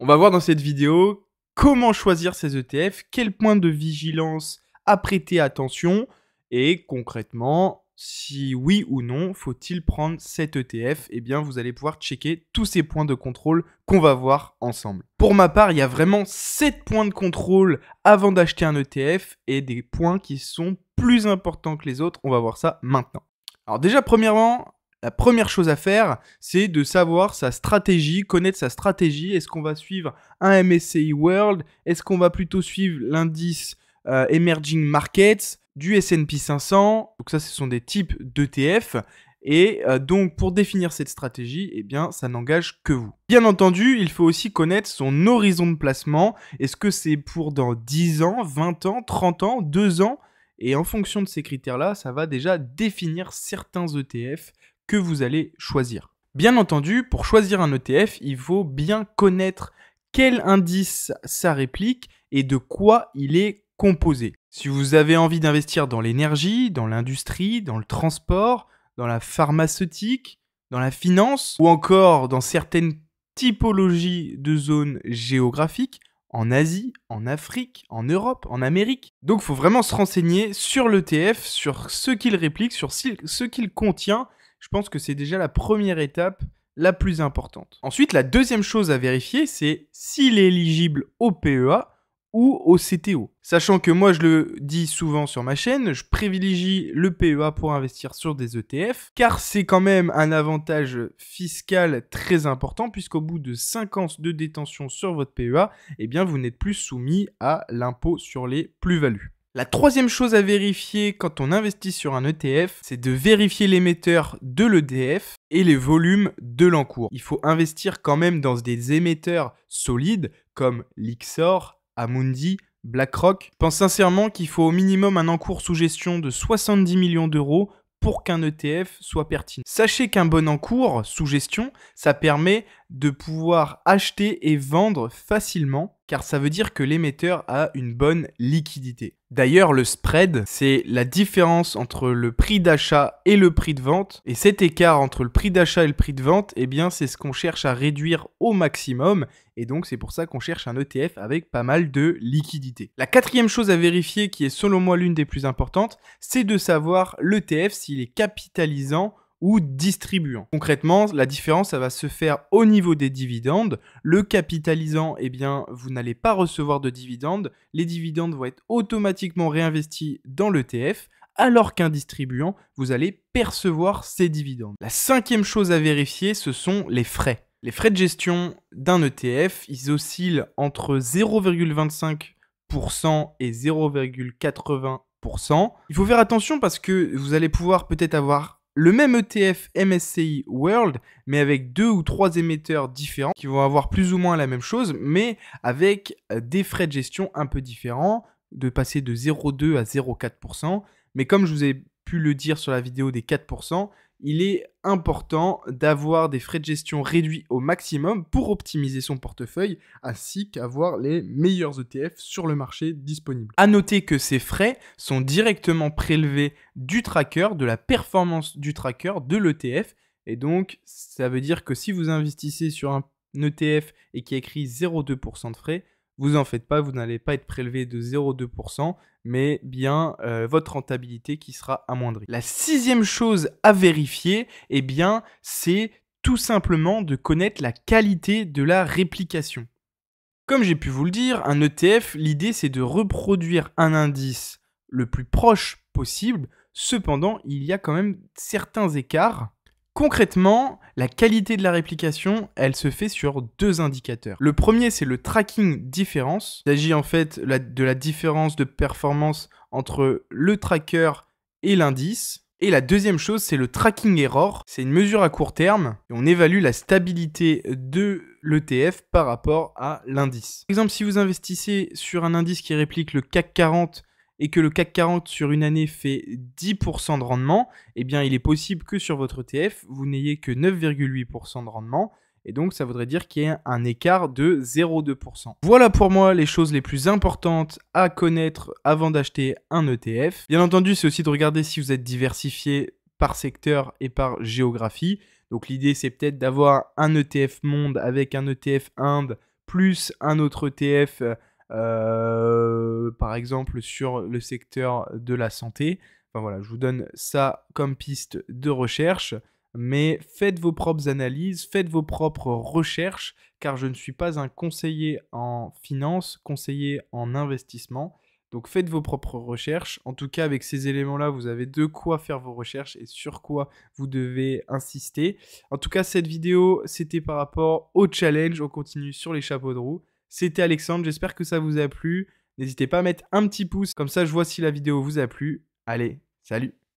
On va voir dans cette vidéo comment choisir ces ETF, quels points de vigilance à prêter attention et concrètement, si oui ou non faut-il prendre cet ETF, eh bien vous allez pouvoir checker tous ces points de contrôle qu'on va voir ensemble. Pour ma part, il y a vraiment 7 points de contrôle avant d'acheter un ETF et des points qui sont plus importants que les autres. On va voir ça maintenant. Alors déjà, premièrement, la première chose à faire, c'est de savoir sa stratégie, connaître sa stratégie. Est-ce qu'on va suivre un MSCI World? Est-ce qu'on va plutôt suivre l'indice Emerging Markets, du S&P 500? Donc ça, ce sont des types d'ETF. Et donc, pour définir cette stratégie, eh bien, ça n'engage que vous. Bien entendu, il faut aussi connaître son horizon de placement. Est-ce que c'est pour dans 10 ans, 20 ans, 30 ans, 2 ans? Et en fonction de ces critères-là, ça va déjà définir certains ETF que vous allez choisir. Bien entendu, pour choisir un ETF, il faut bien connaître quel indice ça réplique et de quoi il est composé. Si vous avez envie d'investir dans l'énergie, dans l'industrie, dans le transport, dans la pharmaceutique, dans la finance ou encore dans certaines typologies de zones géographiques, en Asie, en Afrique, en Europe, en Amérique. Donc il faut vraiment se renseigner sur l'ETF, sur ce qu'il réplique, sur ce qu'il contient. Je pense que c'est déjà la première étape la plus importante. Ensuite, la deuxième chose à vérifier, c'est s'il est éligible au PEA ou au CTO. Sachant que moi, je le dis souvent sur ma chaîne, je privilégie le PEA pour investir sur des ETF, car c'est quand même un avantage fiscal très important, puisqu'au bout de 5 ans de détention sur votre PEA, eh bien, vous n'êtes plus soumis à l'impôt sur les plus-values. La troisième chose à vérifier quand on investit sur un ETF, c'est de vérifier l'émetteur de l'ETF et les volumes de l'encours. Il faut investir quand même dans des émetteurs solides comme Lyxor, Amundi, BlackRock. Je pense sincèrement qu'il faut au minimum un encours sous gestion de 70 millions d'euros pour qu'un ETF soit pertinent. Sachez qu'un bon encours sous gestion, ça permet de pouvoir acheter et vendre facilement, car ça veut dire que l'émetteur a une bonne liquidité. D'ailleurs, le spread, c'est la différence entre le prix d'achat et le prix de vente. Et cet écart entre le prix d'achat et le prix de vente, eh bien, c'est ce qu'on cherche à réduire au maximum. Et donc, c'est pour ça qu'on cherche un ETF avec pas mal de liquidité. La quatrième chose à vérifier, qui est selon moi l'une des plus importantes, c'est de savoir l'ETF s'il est capitalisant ou distribuant. Concrètement, la différence, ça va se faire au niveau des dividendes. Le capitalisant, eh bien, vous n'allez pas recevoir de dividendes. Les dividendes vont être automatiquement réinvestis dans l'ETF, alors qu'un distribuant, vous allez percevoir ces dividendes. La cinquième chose à vérifier, ce sont les frais. Les frais de gestion d'un ETF, ils oscillent entre 0,25% et 0,80%. Il faut faire attention parce que vous allez pouvoir peut-être avoir le même ETF MSCI World, mais avec 2 ou 3 émetteurs différents qui vont avoir plus ou moins la même chose, mais avec des frais de gestion un peu différents, de passer de 0,2 à 0,4%. Mais comme je vous ai pu le dire sur la vidéo des 4%, il est important d'avoir des frais de gestion réduits au maximum pour optimiser son portefeuille, ainsi qu'avoir les meilleurs ETF sur le marché disponibles. À noter que ces frais sont directement prélevés du tracker, de la performance du tracker, de l'ETF, et donc ça veut dire que si vous investissez sur un ETF et qui est écrit 0,2% de frais, vous en faites pas, vous n'allez pas être prélevé de 0,2%, mais bien votre rentabilité qui sera amoindrie. La sixième chose à vérifier, eh bien, c'est tout simplement de connaître la qualité de la réplication. Comme j'ai pu vous le dire, un ETF, l'idée c'est de reproduire un indice le plus proche possible. Cependant, il y a quand même certains écarts. Concrètement, la qualité de la réplication, elle se fait sur 2 indicateurs. Le premier, c'est le tracking difference. Il s'agit en fait de la différence de performance entre le tracker et l'indice. Et la deuxième chose, c'est le tracking error. C'est une mesure à court terme et on évalue la stabilité de l'ETF par rapport à l'indice. Par exemple, si vous investissez sur un indice qui réplique le CAC 40 et que le CAC 40 sur une année fait 10% de rendement, eh bien il est possible que sur votre ETF, vous n'ayez que 9,8% de rendement. Et donc ça voudrait dire qu'il y a un écart de 0,2%. Voilà pour moi les choses les plus importantes à connaître avant d'acheter un ETF. Bien entendu, c'est aussi de regarder si vous êtes diversifié par secteur et par géographie. Donc l'idée, c'est peut-être d'avoir un ETF monde avec un ETF Inde plus un autre ETF, par exemple sur le secteur de la santé. Enfin voilà, je vous donne ça comme piste de recherche, mais faites vos propres analyses, faites vos propres recherches, car je ne suis pas un conseiller en finance, conseiller en investissement. Donc faites vos propres recherches. En tout cas, avec ces éléments-là, vous avez de quoi faire vos recherches et sur quoi vous devez insister. En tout cas, cette vidéo, c'était par rapport au challenge. On continue sur les chapeaux de roue. C'était Alexandre, j'espère que ça vous a plu. N'hésitez pas à mettre un petit pouce, comme ça je vois si la vidéo vous a plu. Allez, salut!